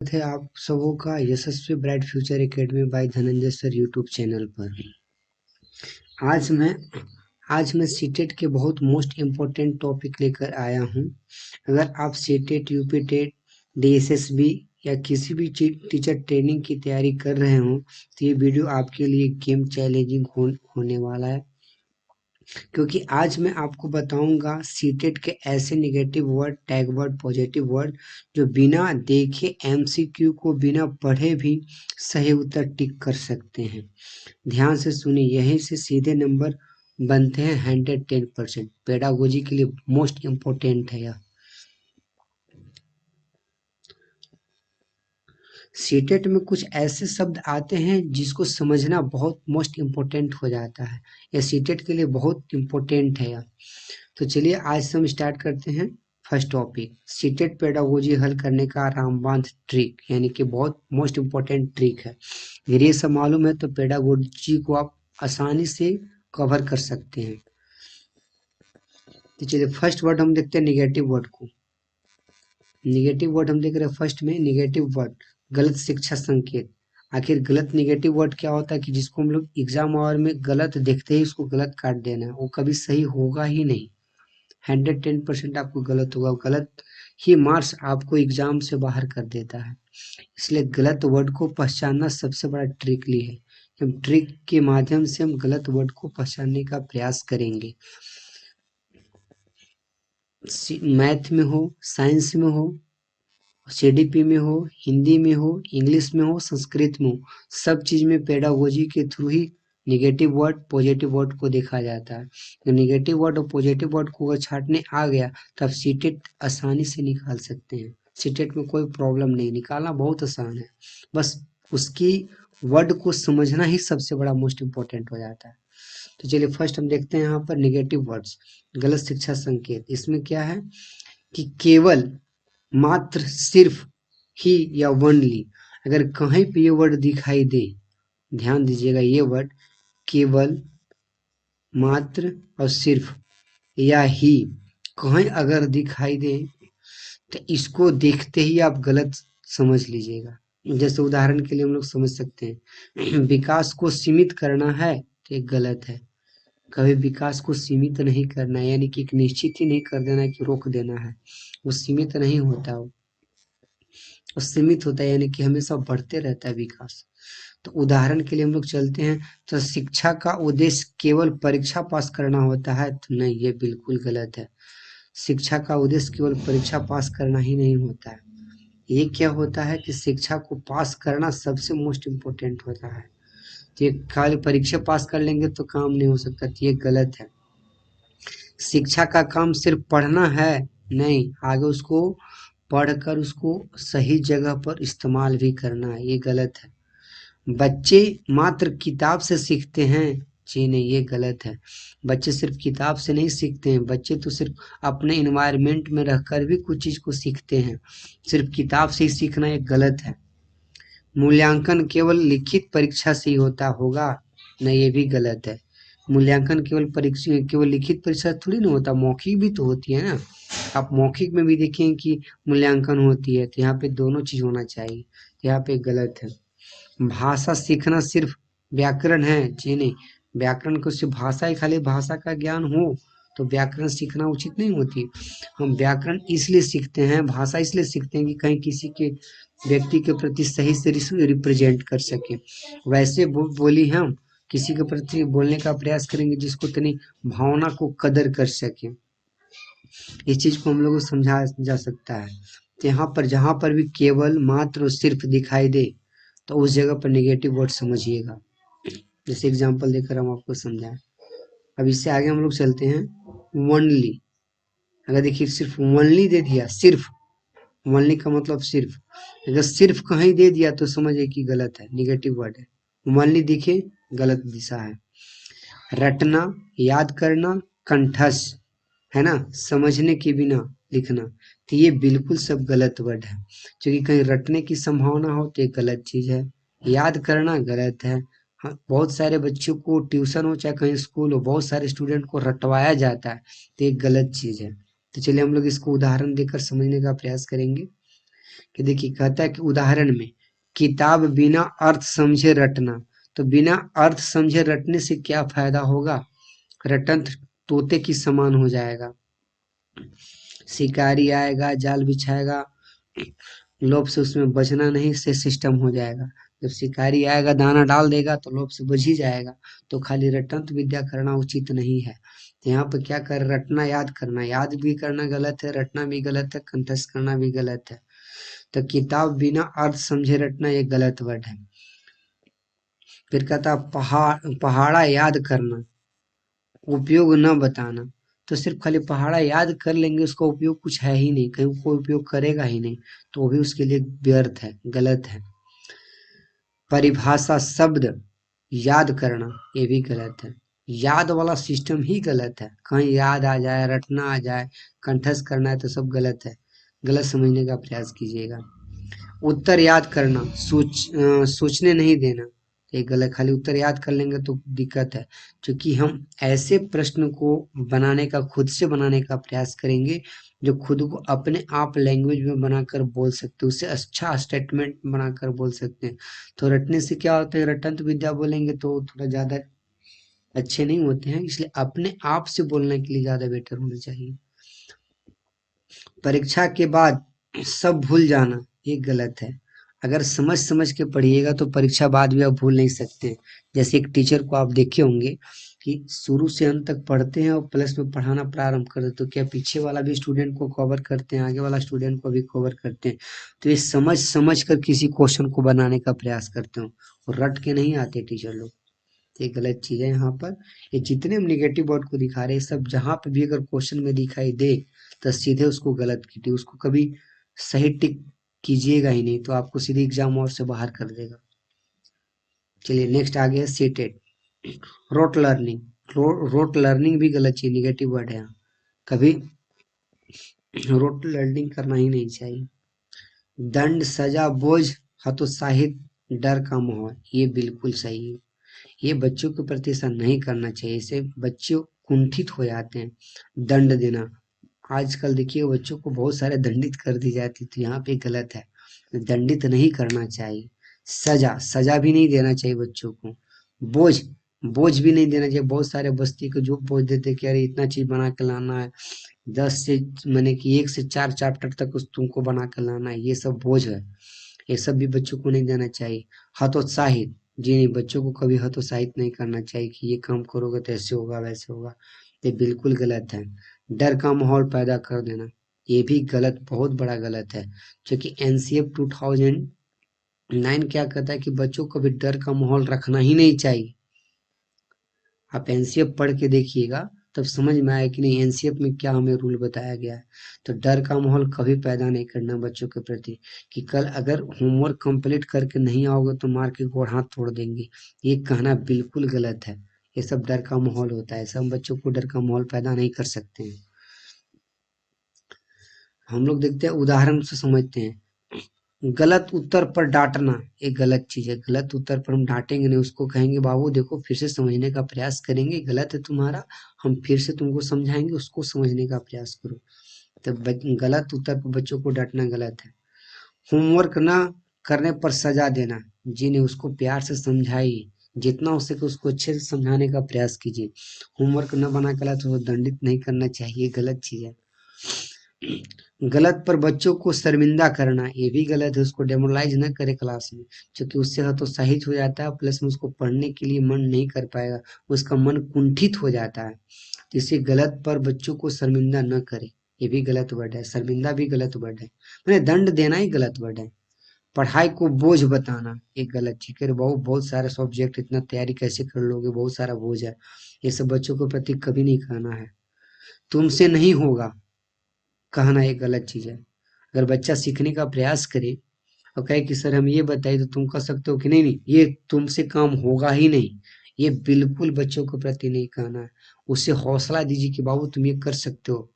थे आप सबों का Yashasvi bright future academy by Dhananjay sir YouTube channel पर। आज मैं आज मैं सीटेट के बहुत मोस्ट इम्पोर्टेंट टॉपिक लेकर आया हूं। अगर आप सीटेट, यूपी टेट, डीएसएसबी या किसी भी टीचर ट्रेनिंग की तैयारी कर रहे हो तो ये वीडियो आपके लिए गेम चैलेंजिंग होने वाला है, क्योंकि आज मैं आपको बताऊंगा सीटेट के ऐसे negative word, tag word, positive word जो बिना देखे एमसीक्यू को बिना पढ़े भी सही उत्तर टिक कर सकते हैं। ध्यान से सुनिए, यहीं से सीधे नंबर बनते हैं 110%। पेडागोजी के लिए मोस्ट इम्पोर्टेंट है यह। सीटेट में कुछ ऐसे शब्द आते हैं जिसको समझना बहुत मोस्ट इम्पोर्टेंट हो जाता है। यह सीटेट के लिए बहुत इम्पोर्टेंट है यह। तो चलिए आज से हम स्टार्ट करते हैं। फर्स्ट टॉपिक, सीटेट पेडागोजी हल करने का रामबाण ट्रिक, यानी कि बहुत मोस्ट इम्पोर्टेंट ट्रिक है। अगर ये सब मालूम है तो पेडागोजी को आप आसानी से कवर कर सकते हैं। तो चलिए फर्स्ट वर्ड हम देखते हैं निगेटिव वर्ड को। निगेटिव वर्ड हम देख रहे हैं फर्स्ट में, निगेटिव वर्ड गलत शिक्षा संकेत। आखिर गलत निगेटिव वर्ड क्या होता है कि जिसको हम लोग एग्जाम आवर में गलत देखते ही उसको गलत काट देना है, वो कभी सही होगा ही नहीं। 110% आपको गलत होगा, गलत ही मार्क्स आपको एग्जाम से बाहर कर देता है। इसलिए गलत वर्ड को पहचानना सबसे बड़ा ट्रिकली है। हम ट्रिक के माध्यम से हम गलत वर्ड को पहचानने का प्रयास करेंगे। मैथ में हो, साइंस में हो, सीडीपी में हो, हिंदी में हो, इंग्लिश में हो, संस्कृत में हो, सब चीज में पेडागोजी के थ्रू ही निगेटिव वर्ड, पॉजिटिव वर्ड को देखा जाता है। तो निगेटिव वर्ड और पॉजिटिव वर्ड को अगर छांटने आ गया तो आप सीटेट आसानी से निकाल सकते हैं। सीटेट में कोई प्रॉब्लम नहीं, निकालना बहुत आसान है, बस उसकी वर्ड को समझना ही सबसे बड़ा मोस्ट इम्पोर्टेंट हो जाता है। तो चलिए फर्स्ट हम देखते हैं यहाँ पर निगेटिव वर्ड्स, गलत शिक्षा संकेत। इसमें क्या है कि केवल, मात्र, सिर्फ, ही या वनली। अगर कहीं पे ये वर्ड दिखाई दे, ध्यान दीजिएगा, ये वर्ड केवल, मात्र और सिर्फ या ही कहीं अगर दिखाई दे तो इसको देखते ही आप गलत समझ लीजिएगा। जैसे उदाहरण के लिए हम लोग समझ सकते हैं विकास को सीमित करना है तो ये गलत है। कभी विकास को सीमित नहीं करना है, यानी कि एक निश्चित ही नहीं कर देना है कि रोक देना है। वो सीमित नहीं होता, वो सीमित होता है, यानी कि हमेशा बढ़ते रहता है विकास। तो उदाहरण के लिए हम लोग चलते हैं, तो शिक्षा का उद्देश्य केवल परीक्षा पास करना होता है तो नहीं, ये बिल्कुल गलत है। शिक्षा का उद्देश्य केवल परीक्षा पास करना ही नहीं होता है। ये क्या होता है कि शिक्षा को पास करना सबसे मोस्ट इम्पोर्टेंट होता है। तो ये खाली परीक्षा पास कर लेंगे तो काम नहीं हो सकता, तो ये गलत है। शिक्षा का काम सिर्फ पढ़ना है नहीं, आगे उसको पढ़कर उसको सही जगह पर इस्तेमाल भी करना है, ये गलत है। बच्चे मात्र किताब से सीखते हैं, जी नहीं, ये गलत है। बच्चे सिर्फ किताब से नहीं सीखते हैं, बच्चे तो सिर्फ अपने इन्वायरमेंट में रहकर भी कुछ चीज को सीखते हैं। सिर्फ किताब से ही सीखना ये गलत है। मूल्यांकन केवल लिखित परीक्षा से ही होता होगा, नहीं, ये भी गलत है। मूल्यांकन केवल लिखित परीक्षा थोड़ी ना होता, मौखिक भी तो होती है ना। आप मौखिक में भी देखें कि मूल्यांकन होती है, तो यहाँ पे दोनों चीज होना चाहिए, यहाँ पे गलत है। भाषा सीखना सिर्फ व्याकरण है, जी नहीं। व्याकरण को सिर्फ भाषा ही, खाली भाषा का ज्ञान हो तो व्याकरण सीखना उचित नहीं होती। हम व्याकरण इसलिए सीखते हैं, भाषा इसलिए सीखते हैं कि कहीं किसी के व्यक्ति के प्रति सही से रिप्रेजेंट कर सके। वैसे बोली हम किसी के प्रति बोलने का प्रयास करेंगे जिसको इतनी भावना को कदर कर सके। इस चीज को हम लोग को समझा जा सकता है। तो यहाँ पर जहां पर भी केवल, मात्र और सिर्फ दिखाई दे तो उस जगह पर नेगेटिव वर्ड समझिएगा। जैसे एग्जांपल देकर हम आपको समझाएं। अब इससे आगे हम लोग चलते हैं, वनली। अगर देखिए सिर्फ वनली दे दिया, सिर्फ, वनली का मतलब सिर्फ, अगर सिर्फ कहीं दे दिया तो समझिए कि गलत है, नेगेटिव वर्ड है। वनली दिखे, गलत दिशा है। रटना, याद करना, कंठस्थ, है ना, समझने के बिना लिखना, तो ये बिल्कुल सब गलत वर्ड है। क्योंकि कहीं रटने की संभावना हो तो ये गलत चीज है। याद करना गलत है। हाँ, बहुत सारे बच्चों को ट्यूशन हो चाहे कहीं स्कूल हो, बहुत सारे स्टूडेंट को रटवाया जाता है, तो ये गलत चीज है। तो चलिए हम लोग इसको उदाहरण देकर समझने का प्रयास करेंगे कि देखिए कहता है कि उदाहरण में किताब बिना अर्थ समझे रटना, तो बिना अर्थ समझे रटने से क्या फायदा होगा? रटंत तोते की समान हो जाएगा। शिकारी आएगा, जाल बिछाएगा, लोभ से उसमें बचना नहीं, से सिस्टम हो जाएगा। जब शिकारी आएगा दाना डाल देगा तो लोभ से बच ही जाएगा। तो खाली रटंत विद्या करना उचित नहीं है। तो यहाँ पर क्या कर, रटना याद करना, याद भी करना गलत है, रटना भी गलत है, कंठस्थ करना भी गलत है। तो किताब बिना अर्थ समझे रटना ये गलत वर्ड है। फिर कहता पहाड़ा याद करना, उपयोग न बताना। तो सिर्फ खाली पहाड़ा याद कर लेंगे, उसका उपयोग कुछ है ही नहीं, कहीं कोई उपयोग करेगा ही नहीं, तो वो भी उसके लिए व्यर्थ है, गलत है। परिभाषा शब्द याद करना, ये भी गलत है। याद वाला सिस्टम ही गलत है, कहीं याद आ जाए, रटना आ जाए, कंठस्थ करना है तो सब गलत है। गलत समझने का प्रयास कीजिएगा। उत्तर याद करना, सोचने नहीं देना, ये गलत। खाली उत्तर याद कर लेंगे तो दिक्कत है, क्योंकि हम ऐसे प्रश्न को बनाने का, खुद से बनाने का प्रयास करेंगे जो खुद को अपने आप लैंग्वेज में बनाकर बोल सकते हैं, उससे अच्छा स्टेटमेंट बनाकर बोल सकते हैं। तो रटने से क्या होता है, रटंत विद्या बोलेंगे तो थोड़ा ज्यादा अच्छे नहीं होते हैं, इसलिए अपने आप से बोलने के लिए ज्यादा बेटर होना चाहिए। परीक्षा के बाद सब भूल जाना, ये गलत है। अगर समझ समझ के पढ़िएगा तो परीक्षा बाद भी आप भूल नहीं सकते। जैसे एक टीचर को आप देखे होंगे कि शुरू से अंत तक पढ़ते हैं और प्लस में पढ़ाना प्रारंभ कर देते, तो क्या पीछे वाला भी स्टूडेंट को कवर करते हैं, आगे वाला स्टूडेंट को भी कवर करते हैं। तो ये समझ समझ कर किसी क्वेश्चन को बनाने का प्रयास करते हो, और रट के नहीं आते टीचर लोग। ये गलत चीज है। यहाँ पर ये जितने हम निगेटिव वर्ड को दिखा रहे हैं, सब जहां पे भी अगर क्वेश्चन में दिखाई दे तो सीधे उसको गलत कीजिए, उसको कभी सही टिक कीजिएगा ही नहीं, तो आपको सीधे एग्जाम और से बाहर कर देगा। चलिए नेक्स्ट आ गया seated. Rote learning, rote learning भी गलत चीज, निगेटिव वर्ड है यहाँ। कभी रोट लर्निंग करना ही नहीं चाहिए। दंड, सजा, बोझ, हतोत्साहित, डर का माहौल, ये बिल्कुल सही है। ये बच्चों के प्रति ऐसा नहीं करना चाहिए, इससे बच्चे कुंठित हो जाते हैं। दंड देना, आजकल देखिए बच्चों को बहुत सारे दंडित कर दी जाती, तो यहाँ पे गलत है, दंडित नहीं करना चाहिए। सजा, सजा भी नहीं देना चाहिए बच्चों को। बोझ, बोझ भी नहीं देना चाहिए। बहुत सारे बस्ती को जो बोझ देते कि अरे इतना चीज बना के लाना है, 10 से मैंने कि 1 से 4 चैप्टर तक उस तुमको बना के लाना है, ये सब बोझ है, ये सब भी बच्चों को नहीं देना चाहिए। हतोत्साहित, जी नहीं, बच्चों को कभी हतोत्साहित नहीं करना चाहिए कि ये काम करोगे तो ऐसे होगा वैसे होगा, ये बिल्कुल गलत है। डर का माहौल पैदा कर देना, ये भी गलत, बहुत बड़ा गलत है। क्योंकि एनसीएफ 2009 क्या कहता है कि बच्चों को भी डर का माहौल रखना ही नहीं चाहिए। आप एनसीएफ पढ़ के देखिएगा तब समझ में आया कि नहीं एनसीएफ में क्या हमें रूल बताया गया है। तो डर का माहौल कभी पैदा नहीं करना बच्चों के प्रति, कि कल अगर होमवर्क कंप्लीट करके नहीं आओगे तो मार के गोड़ हाथ तोड़ देंगे, ये कहना बिल्कुल गलत है। ये सब डर का माहौल होता है, सब बच्चों को डर का माहौल पैदा नहीं कर सकते हैं। हम लोग देखते हैं, उदाहरण से समझते हैं। गलत उत्तर पर डांटना, एक गलत चीज है। गलत उत्तर पर हम डांटेंगे नहीं, उसको कहेंगे बाबू देखो फिर से समझने का प्रयास करेंगे, गलत है तुम्हारा, हम फिर से तुमको समझाएंगे, उसको समझने का प्रयास करो। तब गलत उत्तर पर बच्चों को डांटना गलत है। होमवर्क ना करने पर सजा देना, जी नहीं, उसको प्यार से समझाइए, जितना हो सके उसको अच्छे से समझाने का प्रयास कीजिए। होमवर्क न बना कर लाए तो दंडित नहीं करना चाहिए, गलत चीज है। गलत पर बच्चों को शर्मिंदा करना, ये भी गलत है। उसको डेमोरलाइज न करे क्लास में, क्योंकि उससे हतोत्साहित हो जाता है, प्लस में उसको पढ़ने के लिए मन नहीं कर पाएगा, उसका मन कुंठित हो जाता है। तो इसे गलत पर बच्चों को शर्मिंदा न करे, ये भी गलत वर्ड है। शर्मिंदा भी गलत वर्ड है, मैंने दंड देना ही गलत वर्ड है। पढ़ाई को बोझ बताना, एक गलत चीज है। बहुत बहुत सारे सब्जेक्ट, इतना तैयारी कैसे कर लोगे, बहुत सारा बोझ है, ये सब बच्चों के प्रति कभी नहीं कहना है। तुमसे नहीं होगा कहना एक गलत चीज है। अगर बच्चा सीखने का प्रयास करे और कहे कि सर हम ये बताइए तो तुम कर सकते हो, कि नहीं नहीं ये तुमसे काम होगा ही नहीं, ये बिल्कुल बच्चों के प्रति नहीं कहना है। उसे हौसला दीजिए कि बाबू तुम ये कर सकते हो,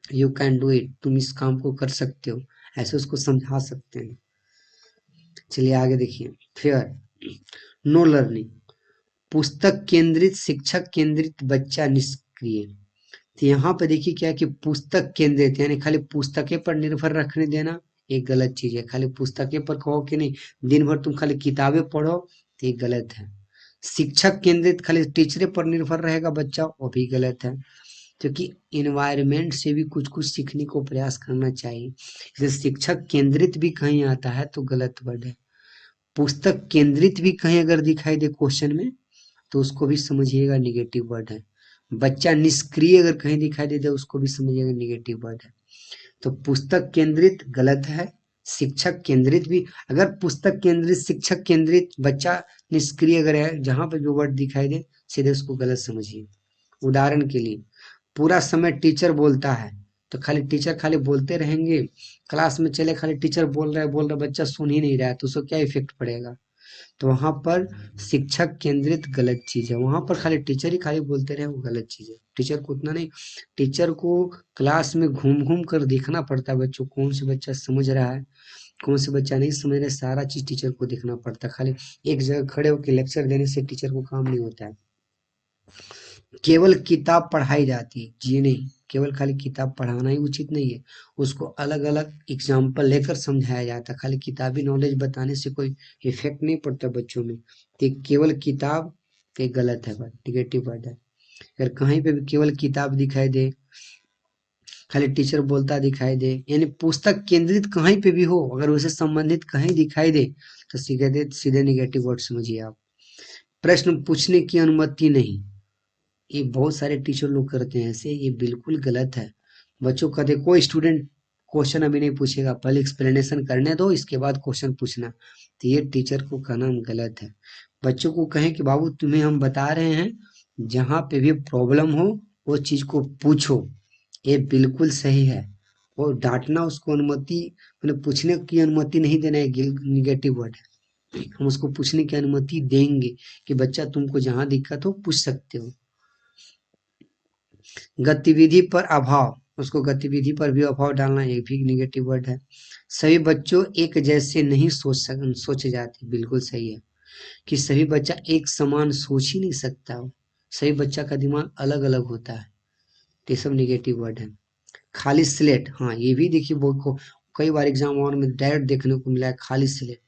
यू कैन डू इट, तुम इस काम को कर सकते हो, ऐसे उसको समझा सकते हैं। चलिए आगे देखिए। फेयर, नो लर्निंग, पुस्तक केंद्रित, शिक्षक केंद्रित, बच्चा निष्क्रिय। तो यहाँ पे देखिए क्या है कि पुस्तक केंद्रित यानी खाली पुस्तकें पर निर्भर रखने देना, ये गलत चीज है। खाली पुस्तकें पर कहो कि नहीं, दिन भर तुम खाली किताबें पढ़ो, तो ये गलत है। शिक्षक केंद्रित खाली टीचरे पर निर्भर रहेगा बच्चा, वो भी गलत है। क्योंकि इन्वायरमेंट से भी कुछ कुछ सीखने को प्रयास करना चाहिए। जैसे शिक्षक केंद्रित भी कहीं आता है तो गलत वर्ड है। पुस्तक केंद्रित भी कहीं अगर दिखाई दे क्वेश्चन में, तो उसको भी समझिएगा निगेटिव वर्ड है। बच्चा निष्क्रिय अगर कहीं दिखाई दे दे, उसको भी समझिएगा निगेटिव वर्ड है। तो पुस्तक केंद्रित गलत है। शिक्षक केंद्रित भी, अगर पुस्तक केंद्रित, शिक्षक केंद्रित, बच्चा निष्क्रिय अगर है, जहां पर जो वर्ड दिखाई दे सीधे उसको गलत समझिए। उदाहरण के लिए, पूरा समय टीचर बोलता है, तो खाली टीचर खाली बोलते रहेंगे, क्लास में चले खाली टीचर बोल रहा है, बच्चा सुन ही नहीं रहा है, तो उसको क्या इफेक्ट पड़ेगा। तो वहां पर शिक्षक केंद्रित गलत चीज है। वहां पर खाली टीचर ही खाली बोलते रहे, वो गलत चीज है। टीचर को उतना नहीं, टीचर को क्लास में घूम घूम कर देखना पड़ता है बच्चों, कौन से बच्चा समझ रहा है, कौन से बच्चा नहीं समझ रहा है, सारा चीज टीचर को देखना पड़ता है। खाली एक जगह खड़े होकर लेक्चर देने से टीचर को काम नहीं होता है। केवल किताब पढ़ाई जाती है, जी नहीं, केवल खाली किताब पढ़ाना ही उचित नहीं है। उसको अलग अलग एग्जाम्पल लेकर समझाया जाता है। खाली किताबी नॉलेज बताने से कोई इफेक्ट नहीं पड़ता बच्चों में। तो केवल किताब के गलत है, बात निगेटिव वर्ड है। अगर कहीं पे भी केवल किताब दिखाई दे, खाली टीचर बोलता दिखाई दे, यानी पुस्तक केंद्रित कहीं पे भी हो, अगर उसे संबंधित कहीं दिखाई दे, तो सीधे सीधे निगेटिव वर्ड समझिए आप। प्रश्न पूछने की अनुमति नहीं, ये बहुत सारे टीचर लोग करते हैं ऐसे, ये बिल्कुल गलत है। बच्चों कहते कोई स्टूडेंट क्वेश्चन अभी नहीं पूछेगा, पहले एक्सप्लेनेशन करने दो, इसके बाद क्वेश्चन पूछना, तो ये टीचर को कहना गलत है। बच्चों को कहें कि बाबू तुम्हें हम बता रहे हैं, जहाँ पे भी प्रॉब्लम हो वो चीज को पूछो, ये बिल्कुल सही है। और डांटना उसको अनुमति, मतलब पूछने की अनुमति नहीं देना, है निगेटिव वर्ड है। हम उसको पूछने की अनुमति देंगे कि बच्चा तुमको जहां दिक्कत हो पूछ सकते हो। गतिविधि पर अभाव, उसको गतिविधि पर भी अभाव डालना, ये भी निगेटिव वर्ड है। सभी बच्चों एक जैसे नहीं सोचे जाते, बिल्कुल सही है कि सभी बच्चा एक समान सोच ही नहीं सकता हो, सभी बच्चा का दिमाग अलग अलग होता है, तो ये सब निगेटिव वर्ड है। खाली स्लेट, हाँ ये भी देखिए कई बार एग्जाम और में डायरेक्ट देखने को मिला है खाली स्लेट,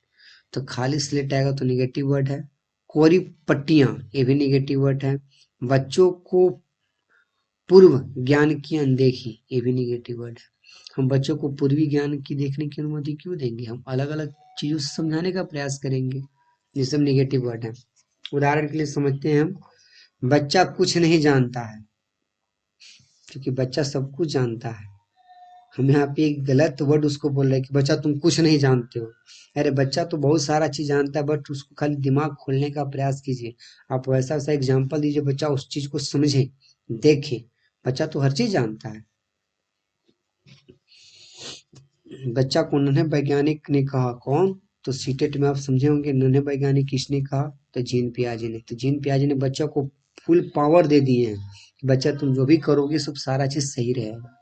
तो खाली स्लेट आएगा तो निगेटिव वर्ड है। कोरी पट्टियां, ये भी निगेटिव वर्ड है। बच्चों को पूर्व ज्ञान की अनदेखी, ये भी निगेटिव वर्ड है। हम बच्चों को पूर्वी ज्ञान की देखने की अनुमति क्यों देंगे, हम अलग अलग चीजों से समझाने का प्रयास करेंगे। ये सब निगेटिव वर्ड है। उदाहरण के लिए समझते हैं हम, बच्चा कुछ नहीं जानता है, क्योंकि बच्चा सब कुछ जानता है। हम यहाँ पे एक गलत वर्ड उसको बोल रहे हैं कि बच्चा तुम कुछ नहीं जानते हो। अरे बच्चा तो बहुत सारा चीज जानता है, बट उसको खाली दिमाग खोलने का प्रयास कीजिए। आप वैसा वैसा एग्जाम्पल दीजिए, बच्चा उस चीज को समझे, देखे। बच्चा तो हर चीज जानता है। बच्चा को नन्हे वैज्ञानिक ने कहा, कौन, तो सीटेट में आप समझे होंगे नन्हे वैज्ञानिक किसने कहा, तो जीन पियाजे ने। तो जीन पियाजे ने बच्चा को फुल पावर दे दिए हैं कि बच्चा तुम जो भी करोगे सब सारा चीज सही रहेगा।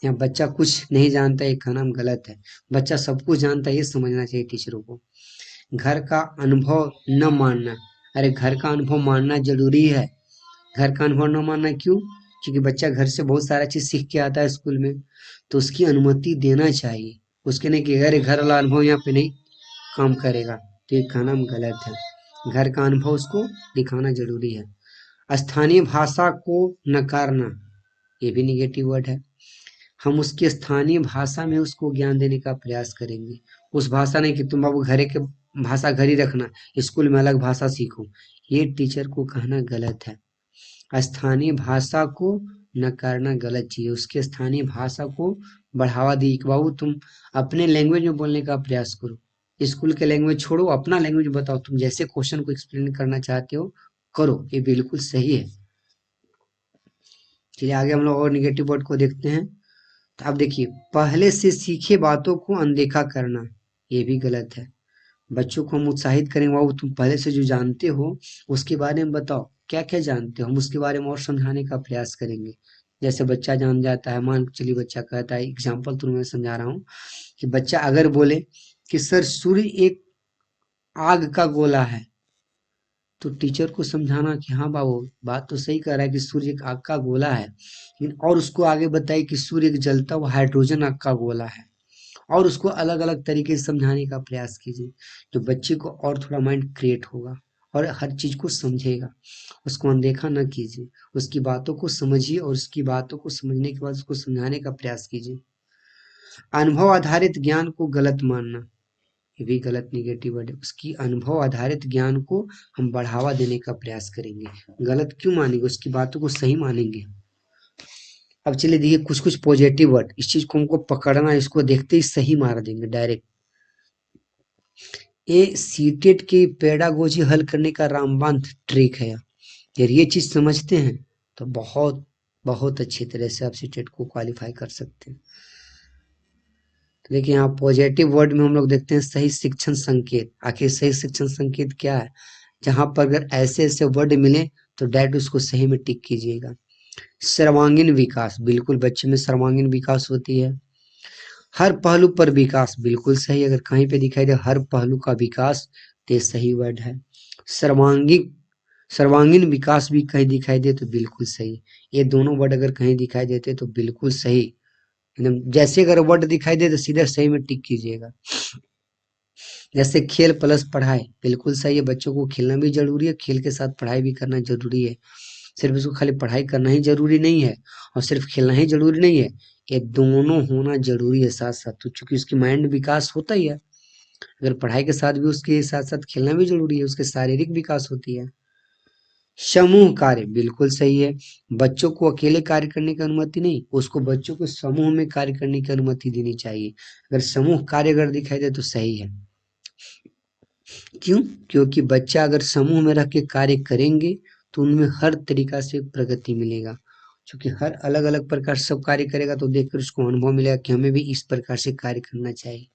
यहाँ बच्चा कुछ नहीं जानता, ये कहना गलत है। बच्चा सब कुछ जानता है, ये समझना चाहिए टीचरों को। घर का अनुभव न मानना, अरे घर का अनुभव मानना जरूरी है। घर का अनुभव न मानना क्यों, क्योंकि बच्चा घर से बहुत सारा चीज सीख के आता है स्कूल में, तो उसकी अनुमति देना चाहिए। उसके नहीं कि अरे घर वाला अनुभव यहाँ पे नहीं काम करेगा, तो ये कहना गलत है। घर का अनुभव उसको दिखाना जरूरी है। स्थानीय भाषा को नकारना, ये भी निगेटिव वर्ड है। हम उसकी स्थानीय भाषा में उसको ज्ञान देने का प्रयास करेंगे। उस भाषा नहीं कि तुम बाबू घरे के भाषा घर ही रखना, स्कूल में अलग भाषा सीखो, ये टीचर को कहना गलत है। स्थानीय भाषा को नकारना गलत चीज है। उसके स्थानीय भाषा को बढ़ावा दी कि बाबू तुम अपने लैंग्वेज में बोलने का प्रयास करो, स्कूल के लैंग्वेज छोड़ो, अपना लैंग्वेज बताओ, तुम जैसे क्वेश्चन को एक्सप्लेन करना चाहते हो करो, ये बिल्कुल सही है। चलिए आगे हम लोग और निगेटिव वर्ड को देखते हैं। तो आप देखिए, पहले से सीखे बातों को अनदेखा करना, ये भी गलत है। बच्चों को हम उत्साहित करेंगे, बाबू तुम पहले से जो जानते हो उसके बारे में बताओ, क्या क्या जानते हो, हम उसके बारे में और समझाने का प्रयास करेंगे। जैसे बच्चा जान जाता है, मान के चलिए बच्चा कहता है, एग्जाम्पल तो मैं समझा रहा हूँ, कि बच्चा अगर बोले कि सर सूर्य एक आग का गोला है, तो टीचर को समझाना कि हाँ बाबू बात तो सही कह रहा है कि सूर्य एक आग का गोला है, लेकिन और उसको आगे बताइए कि सूर्य एक जलता हुआ हाइड्रोजन आग का गोला है। और उसको अलग अलग तरीके से समझाने का प्रयास कीजिए, जो बच्चे को और थोड़ा माइंड क्रिएट होगा और हर चीज को समझेगा। उसको अनदेखा न कीजिए, उसकी बातों को समझिए और उसकी बातों को समझने के बाद उसको समझाने का प्रयास कीजिए। अनुभव आधारित ज्ञान को गलत मानना, ये भी गलत निगेटिव वर्ड है। उसकी अनुभव आधारित ज्ञान को हम बढ़ावा देने का प्रयास करेंगे। गलत क्यों मानेंगे, उसकी बातों को सही मानेंगे। अब चलिए देखिए कुछ कुछ पॉजिटिव वर्ड, इस चीज को हमको पकड़ना है, इसको देखते ही सही मार देंगे डायरेक्ट। ये सीटेट की पेडागोजी हल करने का रामबाण ट्रिक है। यार ये चीज समझते हैं तो बहुत बहुत अच्छी तरह से आप सीटेट को क्वालिफाई कर सकते हैं। तो देखिए यहाँ पॉजिटिव वर्ड में हम लोग देखते हैं सही शिक्षण संकेत। आखिर सही शिक्षण संकेत क्या है, जहां पर अगर ऐसे ऐसे वर्ड मिले तो डायरेक्ट उसको सही में टिक कीजिएगा। सर्वांगीण विकास, बिल्कुल बच्चे में सर्वांगीण विकास होती है। हर पहलू पर विकास, बिल्कुल सही। अगर कहीं पे दिखाई दे हर पहलू का विकास तो ये सही वर्ड है। सर्वांगीण सर्वांगीण विकास भी कहीं दिखाई दे तो बिल्कुल सही। ये दोनों वर्ड अगर कहीं दिखाई देते तो बिल्कुल सही, एकदम जैसे अगर वर्ड दिखाई दे तो सीधा सही में टिक कीजिएगा। जैसे खेल प्लस पढ़ाई, बिल्कुल सही है। बच्चों को खेलना भी जरूरी है, खेल के साथ पढ़ाई भी करना जरूरी है। सिर्फ उसको खाली पढ़ाई करना ही जरूरी नहीं है और सिर्फ खेलना ही जरूरी नहीं है, ये दोनों होना जरूरी है साथ साथ। तो चूंकि उसकी माइंड विकास होता ही है, अगर पढ़ाई के साथ भी उसके साथ साथ खेलना भी जरूरी है, उसके शारीरिक विकास होती है। समूह कार्य, बिल्कुल सही है। बच्चों को अकेले कार्य करने की अनुमति नहीं, उसको बच्चों को समूह में कार्य करने की अनुमति देनी चाहिए। अगर समूह कार्य अगर दिखाई दे तो सही है। क्यों, क्योंकि बच्चा अगर समूह में रह के कार्य करेंगे तो उनमें हर तरीका से प्रगति मिलेगा। क्योंकि हर अलग अलग प्रकार से सब कार्य करेगा तो देखकर उसको अनुभव मिलेगा कि हमें भी इस प्रकार से कार्य करना चाहिए।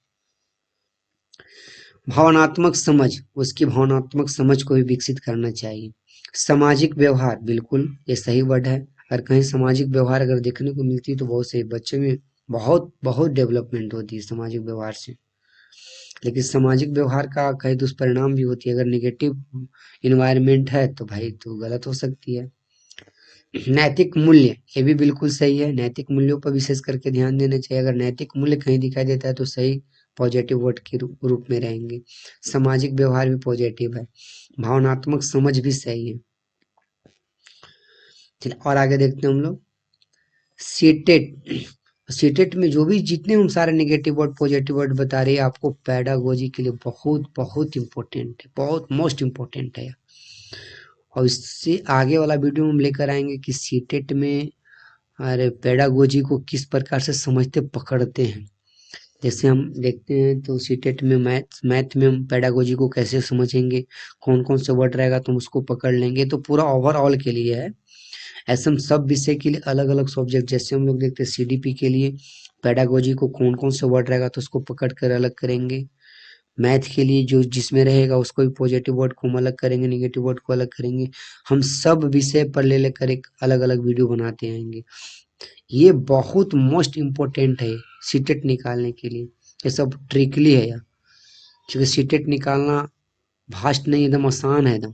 भावनात्मक समझ, उसकी भावनात्मक समझ को भी विकसित करना चाहिए। सामाजिक व्यवहार, बिल्कुल ये सही वर्ड है। अगर कहीं सामाजिक व्यवहार अगर देखने को मिलती है तो बहुत से बच्चे में बहुत बहुत डेवलपमेंट होती है सामाजिक व्यवहार से। लेकिन सामाजिक व्यवहार का कई दुष्परिणाम भी होती है। अगर निगेटिव इन्वायरमेंट है तो भाई तो गलत हो सकती है। नैतिक मूल्य, ये भी बिल्कुल सही है। नैतिक मूल्यों पर विशेष करके ध्यान देना चाहिए। अगर नैतिक मूल्य कहीं दिखाई देता है तो सही पॉजिटिव वर्ड के रूप में रहेंगे। सामाजिक व्यवहार भी पॉजिटिव है। भावनात्मक समझ भी सही है। चलिए और आगे देखते हैं हम लोग। सीटेट, सीटेट में जो भी जितने हम सारे नेगेटिव वर्ड पॉजिटिव वर्ड बता रहे हैं आपको पेडागोजी के लिए बहुत बहुत इंपॉर्टेंट है, बहुत मोस्ट इंपॉर्टेंट है। और इससे आगे वाला वीडियो हम लेकर आएंगे कि सीटेट में अरे पेडागोजी को किस प्रकार से समझते पकड़ते हैं। जैसे हम देखते हैं तो सीटेट में मैथ में हम पेडागोजी को कैसे समझेंगे, कौन कौन से वर्ड रहेगा तो हम उसको पकड़ लेंगे। तो पूरा ओवरऑल के लिए है। ऐसे हम सब विषय के लिए अलग अलग सब्जेक्ट, जैसे हम लोग देखते हैं सीडीपी के लिए पेडागोजी को कौन कौन से वर्ड रहेगा तो उसको पकड़ कर अलग करेंगे। मैथ के लिए जो जिसमें रहेगा उसको भी पॉजिटिव वर्ड को हम अलग करेंगे, नेगेटिव वर्ड को अलग करेंगे। हम सब विषय पर ले लेकर एक अलग अलग वीडियो बनाते आएंगे। ये बहुत मोस्ट इम्पोर्टेंट है सीटेट निकालने के लिए। ये सब ट्रिकली है यार, क्योंकि सीटेट निकालना भास्ट नहीं, एकदम आसान है एकदम।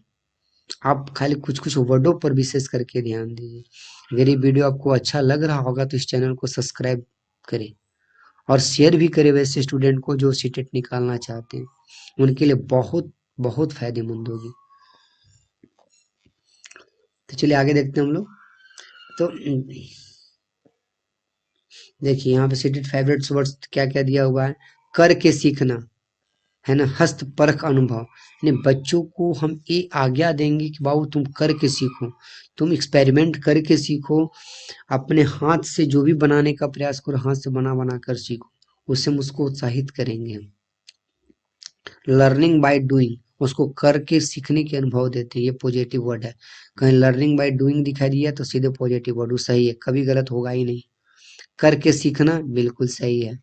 आप खाली कुछ कुछ वर्डों पर विशेष करके ध्यान दीजिए। अगर ये वीडियो आपको अच्छा लग रहा होगा तो इस चैनल को सब्सक्राइब करें और शेयर भी करें वैसे स्टूडेंट को जो सीटेट निकालना चाहते हैं, उनके लिए बहुत बहुत फायदेमंद होगी। तो चलिए आगे देखते हैं हम लोग। तो देखिए यहाँ पे सीटेट फेवरेट वर्ड्स क्या क्या दिया हुआ है। करके सीखना है ना, हस्तपरक अनुभव, यानी बच्चों को हम ये आज्ञा देंगे कि बाबू तुम करके सीखो, तुम एक्सपेरिमेंट करके सीखो, अपने हाथ से जो भी बनाने का प्रयास करो, हाथ से बना बना कर सीखो, उससे हम उसको उत्साहित करेंगे हम। लर्निंग बाय डूइंग, उसको करके सीखने के अनुभव देते हैं, ये पॉजिटिव वर्ड है। कहीं लर्निंग बाय डूइंग दिखाई दिया तो सीधे पॉजिटिव वर्ड, वो सही है, कभी गलत होगा ही नहीं। करके सीखना बिल्कुल सही है।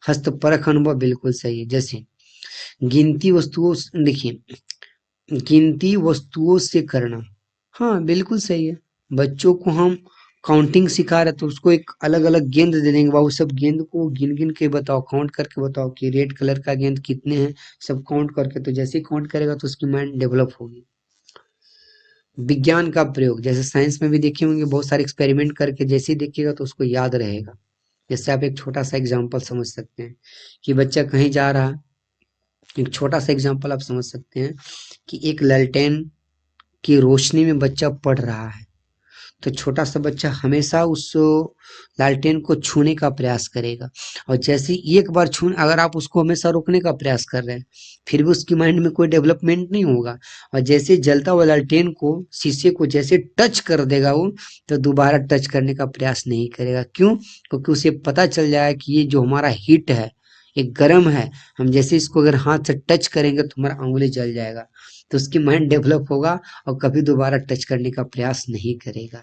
हस्तपरक अनुभव बिल्कुल सही है। जैसे गिनती वस्तुओं देखिए, गिनती वस्तुओं से करना, हाँ बिल्कुल सही है। बच्चों को हम काउंटिंग सिखा रहे तो उसको एक अलग अलग गेंद दे देंगे, बाबू सब गेंद को गिन गिन के बताओ, काउंट करके बताओ कि रेड कलर का गेंद कितने हैं, सब काउंट करके। तो जैसे ही काउंट करेगा तो उसकी माइंड डेवलप होगी। विज्ञान का प्रयोग, जैसे साइंस में भी देखे होंगे बहुत सारे एक्सपेरिमेंट करके जैसे ही देखिएगा तो उसको याद रहेगा। जैसे आप एक छोटा सा एग्जांपल समझ सकते हैं कि बच्चा कहीं जा रहा है। एक छोटा सा एग्जांपल आप समझ सकते हैं कि एक लालटेन की रोशनी में बच्चा पढ़ रहा है, तो छोटा सा बच्चा हमेशा उस लालटेन को छूने का प्रयास करेगा। और जैसे ही एक बार छू, अगर आप उसको हमेशा रोकने का प्रयास कर रहे हैं, फिर भी उसकी माइंड में कोई डेवलपमेंट नहीं होगा। और जैसे जलता हुआ लालटेन को, शीशे को जैसे टच कर देगा वो, तो दोबारा टच करने का प्रयास नहीं करेगा। क्यों? क्योंकि उसे पता चल जाएगा कि ये जो हमारा हीट है, ये गर्म है, हम जैसे इसको अगर हाथ से टच करेंगे तो हमारा उंगली जल जाएगा। तो उसकी माइंड डेवलप होगा और कभी दोबारा टच करने का प्रयास नहीं करेगा।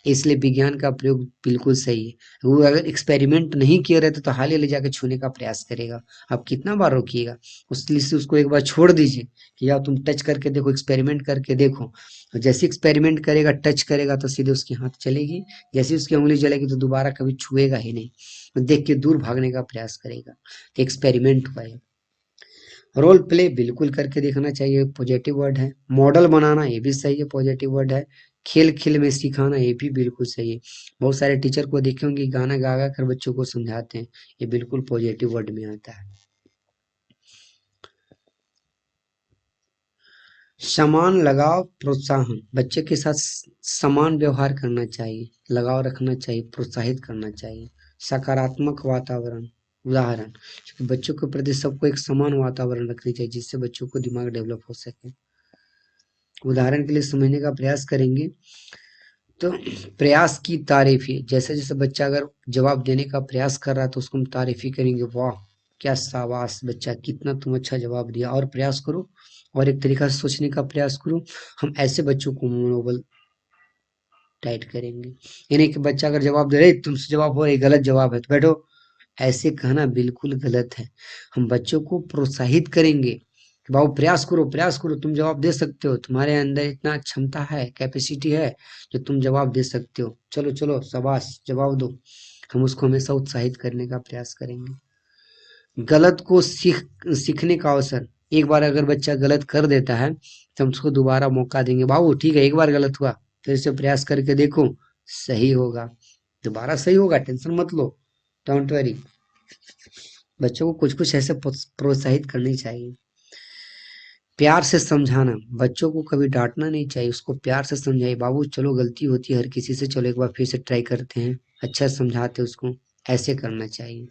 इसलिए विज्ञान का प्रयोग बिल्कुल सही है। वो अगर एक्सपेरिमेंट नहीं किए रहते तो हाल ही ले जाके छूने का प्रयास करेगा। आप कितना बार रोकिएगा? उसलिए से उसको एक बार छोड़ दीजिए कि यार तुम टच करके देखो, एक्सपेरिमेंट करके देखो। और जैसे एक्सपेरिमेंट करेगा, टच करेगा, तो सीधे उसकी हाथ चलेगी। जैसे उसकी उंगली जलेगी तो दोबारा कभी छुएगा ही नहीं, देख के दूर भागने का प्रयास करेगा। तो एक्सपेरिमेंट हुआ है। रोल प्ले बिल्कुल करके देखना चाहिए, पॉजिटिव वर्ड है। मॉडल बनाना, ये भी सही है, पॉजिटिव वर्ड है। खेल खेल में सिखाना, ये भी बिल्कुल सही है। बहुत सारे टीचर को देखे होंगे गाना गा गा कर बच्चों को समझाते हैं, ये बिल्कुल पॉजिटिव वर्ड में आता है। समान लगाव प्रोत्साहन, बच्चे के साथ समान व्यवहार करना चाहिए, लगाव रखना चाहिए, प्रोत्साहित करना चाहिए। सकारात्मक वातावरण, उदाहरण, क्योंकि बच्चों के प्रति सबको एक समान वातावरण रखनी चाहिए जिससे बच्चों को दिमाग डेवलप हो सके। उदाहरण के लिए समझने का प्रयास करेंगे तो प्रयास की तारीफी, जैसे जैसे बच्चा अगर जवाब देने का प्रयास कर रहा है तो उसको हम तारीफी करेंगे, वाह क्या शाबाश बच्चा, कितना तुम अच्छा जवाब दिया, और प्रयास करो, और एक तरीका से सोचने का प्रयास करो। हम ऐसे बच्चों को मनोबल टाइट करेंगे। यानी कि बच्चा अगर जवाब दे रहे तुमसे जवाब हो रही गलत जवाब है तो बैठो, ऐसे कहना बिल्कुल गलत है। हम बच्चों को प्रोत्साहित करेंगे कि बाबू प्रयास करो, तुम जवाब दे सकते हो, तुम्हारे अंदर इतना क्षमता है, कैपेसिटी है जो तुम जवाब दे सकते हो, चलो चलो शाबाश जवाब दो। हम उसको हमेशा उत्साहित करने का प्रयास करेंगे। गलत को सीखने का अवसर, एक बार अगर बच्चा गलत कर देता है तो हम उसको दोबारा मौका देंगे, बाबू ठीक है एक बार गलत हुआ, फिर से प्रयास करके देखो, सही होगा, दोबारा सही होगा, टेंशन मत लो, डोंट वरी। बच्चों को कुछ कुछ ऐसे प्रोत्साहित करनी चाहिए। प्यार से समझाना, बच्चों को कभी डांटना नहीं चाहिए, उसको प्यार से समझाइए, बाबू चलो गलती होती है हर किसी से, चलो एक बार फिर से ट्राई करते हैं, अच्छा समझाते उसको, ऐसे करना चाहिए।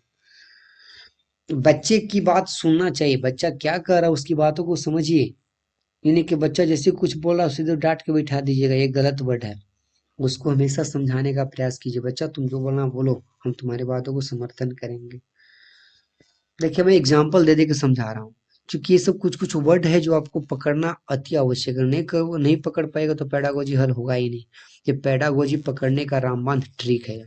बच्चे की बात सुनना चाहिए, बच्चा क्या कर रहा है उसकी बातों को समझिए। यानी कि बच्चा जैसे कुछ बोल रहा है सीधे डांट के बैठा दीजिएगा, ये गलत वर्ड है। उसको हमेशा समझाने का प्रयास कीजिए, बच्चा तुम जो बोलना बोलो, हम तुम्हारी बातों को समर्थन करेंगे। देखिए मैं एग्जाम्पल दे दे के समझा रहा हूँ, क्योंकि ये सब कुछ कुछ वर्ड है जो आपको पकड़ना अति आवश्यक है। नहीं पकड़ पाएगा तो पेडागोजी हल होगा ही नहीं। ये पेडागोजी पकड़ने का रामबाण ट्रिक है।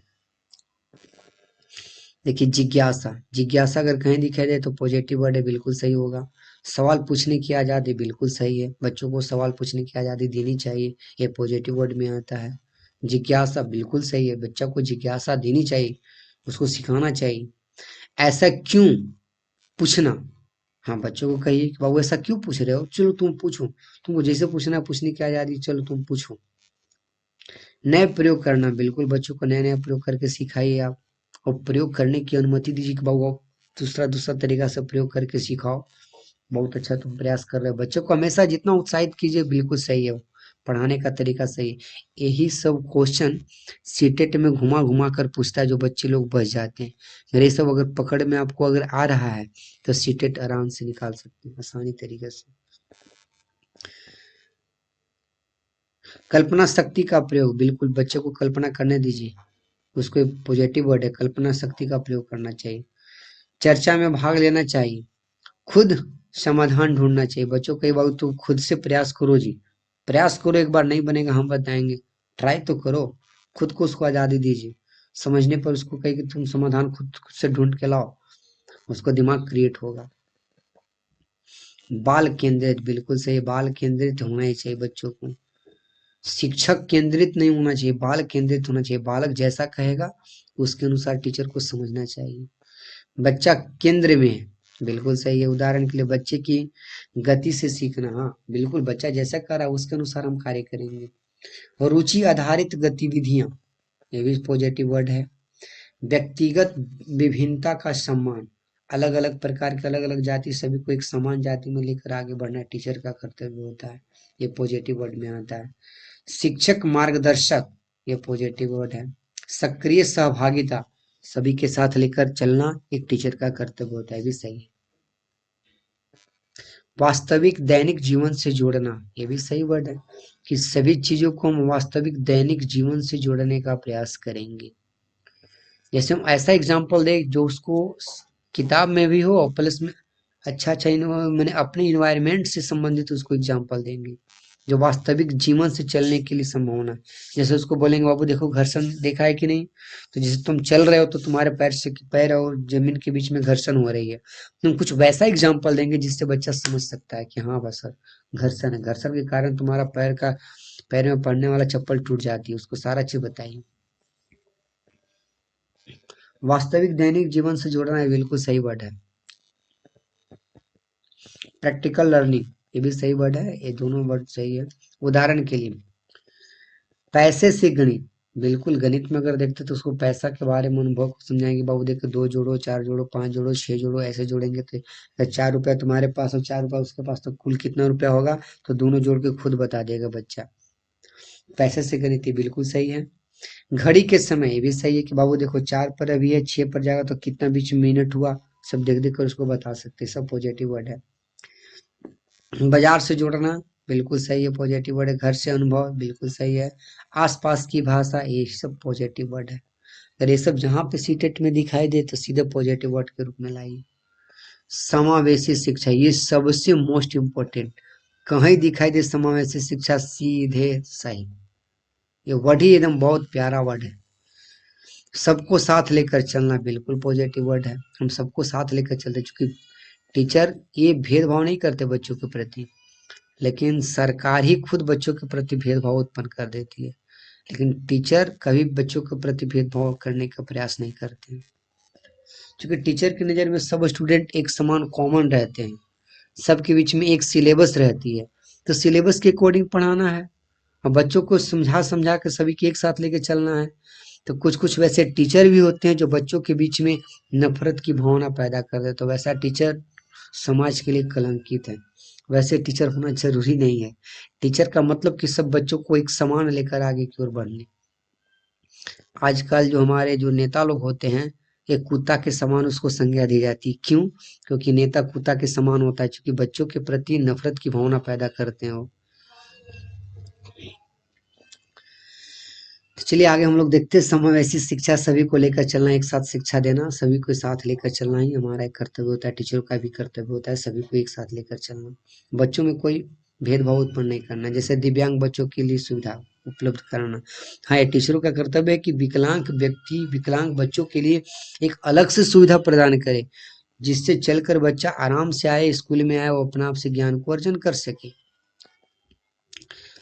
देखिए जिज्ञासा, जिज्ञासा अगर कहीं दिखाई दे तो पॉजिटिव वर्ड है, बिल्कुल सही होगा। सवाल पूछने की आज़ादी, बिल्कुल सही है, बच्चों को सवाल पूछने की आज़ादी देनी चाहिए, ये पॉजिटिव वर्ड में आता है। जिज्ञासा बिल्कुल सही है, बच्चा को जिज्ञासा देनी चाहिए, उसको सिखाना चाहिए। ऐसा क्यों पूछना, हाँ बच्चों को कहिए कि बाबू ऐसा क्यों पूछ रहे हो, चलो तुम पूछो, तुमको जैसे पूछना है पूछने की आज़ादी, चलो तुम पूछो। नए प्रयोग करना, बिल्कुल बच्चों को नया नया प्रयोग करके सिखाइए आप, और प्रयोग करने की अनुमति दीजिए कि बाबू आप दूसरा दूसरा तरीका से प्रयोग करके सिखाओ, बहुत अच्छा तुम प्रयास कर रहे हो। बच्चों को हमेशा जितना उत्साहित कीजिए बिल्कुल सही है, पढ़ाने का तरीका सही है। यही सब क्वेश्चन सीटेट में घुमा घुमा कर पूछता है, जो बच्चे लोग बच जाते हैं। अगर ये सब अगर पकड़ में आपको अगर आ रहा है तो सीटेट आराम से निकाल सकते हैं आसानी तरीके से। कल्पना शक्ति का प्रयोग, बिल्कुल बच्चे को कल्पना करने दीजिए, उसको एक पॉजिटिव वर्ड है, कल्पना शक्ति का प्रयोग करना चाहिए। चर्चा में भाग लेना चाहिए, खुद समाधान ढूंढना चाहिए, बच्चों को कई बार तो खुद से प्रयास करो जी, प्रयास करो, एक बार नहीं बनेगा हम बताएंगे, ट्राई तो करो, खुद को उसको आज़ादी दीजिए। समझने पर उसको कहे कि तुम समाधान खुद खुद से ढूंढ के लाओ, उसको दिमाग क्रिएट होगा। बाल केंद्रित, बिल्कुल सही, बाल केंद्रित होना ही चाहिए बच्चों को, शिक्षक केंद्रित नहीं होना चाहिए, बाल केंद्रित होना चाहिए। बालक जैसा कहेगा उसके अनुसार टीचर को समझना चाहिए। बच्चा केंद्र में है, बिल्कुल सही है। उदाहरण के लिए बच्चे की गति से सीखना, हाँ बिल्कुल बच्चा जैसा कर रहा है उसके अनुसार हम कार्य करेंगे। और रुचि आधारित गतिविधियां, ये भी पॉजिटिव वर्ड है। व्यक्तिगत विभिन्नता का सम्मान, अलग अलग प्रकार के अलग अलग जाति सभी को एक समान जाति में लेकर आगे बढ़ना टीचर का कर्तव्य होता है, ये पॉजिटिव वर्ड में आता है। शिक्षक मार्गदर्शक, ये पॉजिटिव वर्ड है। सक्रिय सहभागिता, सभी के साथ लेकर चलना एक टीचर का कर्तव्य होता है, भी सही है। वास्तविक दैनिक जीवन से जोड़ना, ये भी सही वर्ड है कि सभी चीजों को हम वास्तविक दैनिक जीवन से जोड़ने का प्रयास करेंगे। जैसे हम ऐसा एग्जाम्पल दें जो उसको किताब में भी हो और प्लस में अच्छा अच्छा मैंने अपने इन्वायरमेंट से संबंधित उसको एग्जाम्पल देंगे जो वास्तविक जीवन से चलने के लिए संभावना। जैसे उसको बोलेंगे बाबू देखो घर्षण देखा है कि नहीं, तो जैसे तुम चल रहे हो तो तुम्हारे पैर और जमीन के बीच में घर्षण हो रही है, तुम कुछ वैसा एग्जाम्पल देंगे जिससे बच्चा समझ सकता है कि हाँ बस सर घर्षण है, घर्षण के कारण तुम्हारा पैर में पड़ने वाला चप्पल टूट जाती है, उसको सारा चीज बताइए। वास्तविक दैनिक जीवन से जोड़ना है, बिल्कुल सही वर्ड है। प्रैक्टिकल लर्निंग, ये भी सही वर्ड है, ये दोनों वर्ड सही है। उदाहरण के लिए पैसे से गणित, बिल्कुल गणित में अगर देखते तो उसको पैसा के बारे में अनुभव को समझाएंगे, बाबू देखो 2 जोड़ो 4 जोड़ो 5 जोड़ो 6 जोड़ो ऐसे जोड़ेंगे तो अगर 4 रुपया तुम्हारे पास और 4 रुपया उसके पास तो कुल कितना रुपया होगा, तो दोनों जोड़ के खुद बता देगा बच्चा। पैसे से गणित ये बिल्कुल सही है। घड़ी के समय, ये भी सही है कि बाबू देखो 4 पर अभी है 6 पर जाएगा तो कितना बीच में मिनट हुआ, सब देख देख कर उसको बता सकते हैं, सब पॉजिटिव वर्ड है। बाजार से जोड़ना, बिल्कुल सही है, पॉजिटिव वर्ड है। घर से अनुभव, बिल्कुल सही है। आसपास की भाषा, ये सब पॉजिटिव वर्ड है। अगर ये सब जहाँ पे सीटेट में दिखाई दे तो सीधे पॉजिटिव वर्ड के रूप में लाइए। समावेशी शिक्षा, ये सबसे मोस्ट इम्पोर्टेंट, कहीं दिखाई दे समावेशी शिक्षा सीधे सही, ये वर्ड ही एकदम बहुत प्यारा वर्ड है। सबको साथ लेकर चलना, बिल्कुल पॉजिटिव वर्ड है, हम सबको साथ लेकर चलते, चूंकि टीचर ये भेदभाव नहीं करते बच्चों के प्रति, लेकिन सरकार ही खुद बच्चों के प्रति भेदभाव उत्पन्न कर देती है, लेकिन टीचर कभी बच्चों के प्रति भेदभाव करने का प्रयास नहीं करते हैं। क्योंकि टीचर की नज़र में सब स्टूडेंट एक समान कॉमन रहते हैं, सबके बीच में एक सिलेबस रहती है, तो सिलेबस के अकॉर्डिंग पढ़ाना है और बच्चों को समझा समझा के सभी के एक साथ लेके चलना है। तो कुछ कुछ वैसे टीचर भी होते हैं जो बच्चों के बीच में नफरत की भावना पैदा कर देते, तो वैसा टीचर समाज के लिए कलंकित है, वैसे टीचर होना जरूरी नहीं है। टीचर का मतलब कि सब बच्चों को एक समान लेकर आगे की ओर बढ़ने। आजकल जो हमारे जो नेता लोग होते हैं, एक कुत्ता के समान उसको संज्ञा दी जाती है, क्यों? क्योंकि नेता कुत्ता के समान होता है, क्योंकि बच्चों के प्रति नफरत की भावना पैदा करते हैं वो। तो चलिए आगे हम लोग देखते हैं, समावेशी शिक्षा, सभी को लेकर चलना, एक साथ शिक्षा देना, सभी को साथ लेकर चलना ही हमारा एक कर्तव्य होता है, टीचरों का भी कर्तव्य होता है, सभी को एक साथ लेकर चलना, बच्चों में कोई भेदभाव उत्पन्न नहीं करना। जैसे दिव्यांग बच्चों के लिए सुविधा उपलब्ध कराना, हाँ ये टीचरों का कर्तव्य है कि विकलांग बच्चों के लिए एक अलग से सुविधा प्रदान करे, जिससे चलकर बच्चा आराम से आए, स्कूल में आए, वो अपना आप से ज्ञान को अर्जन कर सके।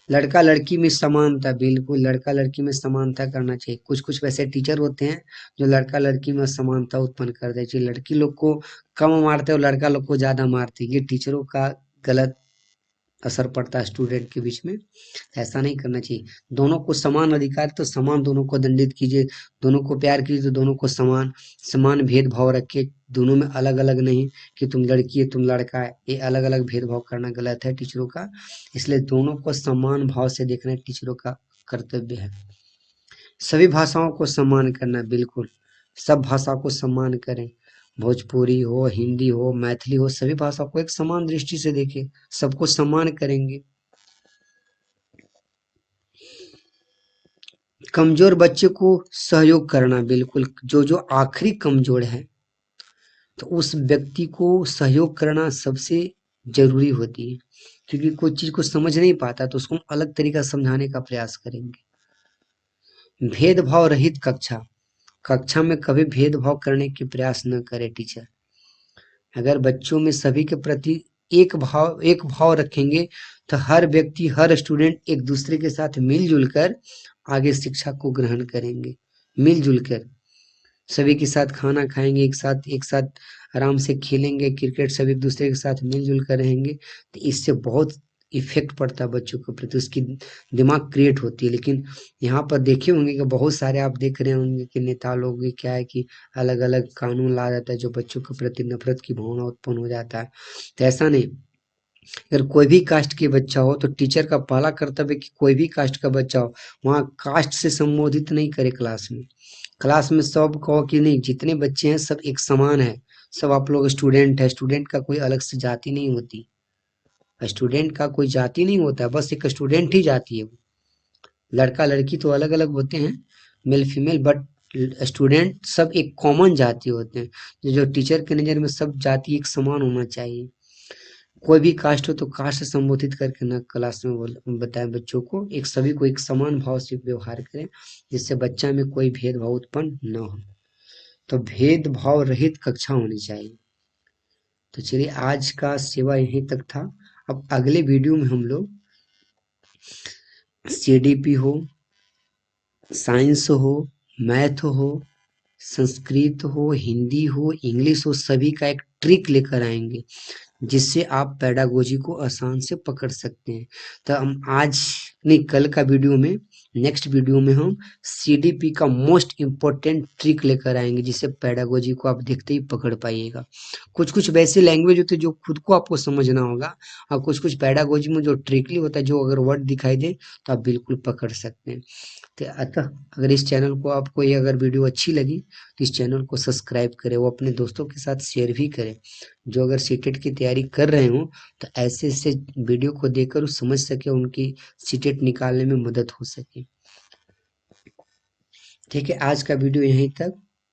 लड़का लड़की में समानता, बिल्कुल लड़का लड़की में समानता करना चाहिए। कुछ कुछ वैसे टीचर होते हैं जो लड़का लड़की में समानता उत्पन्न कर देते हैं, लड़की लोग को कम मारते हैं और लड़का लोग को ज्यादा मारते हैं, ये टीचरों का गलत असर पड़ता है स्टूडेंट के बीच में। ऐसा नहीं करना चाहिए, दोनों को समान अधिकार तो समान दोनों को दंडित कीजिए, दोनों को प्यार कीजिए तो दोनों को समान समान भेदभाव रखिए, दोनों में अलग अलग नहीं कि तुम लड़की है तुम लड़का है, ये अलग अलग भेदभाव करना गलत है टीचरों का। इसलिए दोनों को समान भाव से देखना टीचरों का कर्तव्य है। सभी भाषाओं को सम्मान करना, बिल्कुल सब भाषा को सम्मान करें, भोजपुरी हो हिंदी हो मैथिली हो, सभी भाषा को एक समान दृष्टि से देखें, सबको सम्मान करेंगे। कमजोर बच्चे को सहयोग करना, बिल्कुल जो जो आखिरी कमजोर है तो उस व्यक्ति को सहयोग करना सबसे जरूरी होती है, क्योंकि कोई चीज को समझ नहीं पाता तो उसको हम अलग तरीका समझाने का प्रयास करेंगे। भेदभाव रहित कक्षा, कक्षा में कभी भेदभाव करने की प्रयास न करे टीचर। अगर बच्चों में सभी के प्रति एक भाव रखेंगे तो हर व्यक्ति हर स्टूडेंट एक दूसरे के साथ मिलजुल कर आगे शिक्षा को ग्रहण करेंगे। मिलजुल कर सभी के साथ खाना खाएंगे, एक साथ आराम से खेलेंगे क्रिकेट, सभी एक दूसरे के साथ मिलजुल कर रहेंगे, तो इससे बहुत इफेक्ट पड़ता है बच्चों के प्रति, उसकी दिमाग क्रिएट होती है। लेकिन यहाँ पर देखे होंगे कि बहुत सारे आप देख रहे होंगे कि नेता लोग भी क्या है कि अलग अलग कानून ला जाता है जो बच्चों के प्रति नफरत की भावना उत्पन्न हो जाता है। तो ऐसा नहीं, अगर कोई भी कास्ट के बच्चा हो तो टीचर का पहला कर्तव्य कि कोई भी कास्ट का बच्चा हो वहाँ कास्ट से संबोधित नहीं करे क्लास में। क्लास में सब कहो कि नहीं, जितने बच्चे हैं सब एक समान है, सब आप लोग स्टूडेंट है। स्टूडेंट का कोई अलग से जाति नहीं होती, स्टूडेंट का कोई जाति नहीं होता है, बस एक स्टूडेंट ही जाति है वो। लड़का लड़की तो अलग अलग होते हैं, मेल फीमेल, बट स्टूडेंट सब एक कॉमन जाति होते हैं। जो टीचर के नज़र में सब जाति एक समान होना चाहिए। कोई भी कास्ट हो तो कास्ट से संबोधित करके ना क्लास में बताएं बच्चों को, एक सभी को एक समान भाव से व्यवहार करें, जिससे बच्चा में कोई भेदभाव उत्पन्न न हो। तो भेदभाव रहित कक्षा होनी चाहिए। तो चलिए आज का सेवा यहीं तक था। अब अगले वीडियो में हम लोग सीडीपी हो, साइंस हो, मैथ हो, संस्कृत हो, हिंदी हो, इंग्लिश हो, सभी का एक ट्रिक लेकर आएंगे जिससे आप पेडागोजी को आसान से पकड़ सकते हैं। तो हम आज नहीं, कल का वीडियो में, नेक्स्ट वीडियो में हम सीडीपी का मोस्ट इम्पोर्टेंट ट्रिक लेकर आएंगे जिससे पेडागोजी को आप देखते ही पकड़ पाइएगा। कुछ कुछ वैसे लैंग्वेज होते हैं जो खुद को आपको समझना होगा, और कुछ कुछ पेडागोजी में जो ट्रिकली होता है, जो अगर वर्ड दिखाई दे तो आप बिल्कुल पकड़ सकते हैं। तो अतः अगर इस चैनल को आपको ये अगर वीडियो अच्छी लगी तो इस चैनल को सब्सक्राइब करें, वो अपने दोस्तों के साथ शेयर भी करें जो अगर सीटेट की तैयारी कर रहे हो, तो ऐसे ऐसे वीडियो को देखकर वो समझ सके, उनकी सीटेट निकालने में मदद हो सके। ठीक है, आज का वीडियो यहीं तक।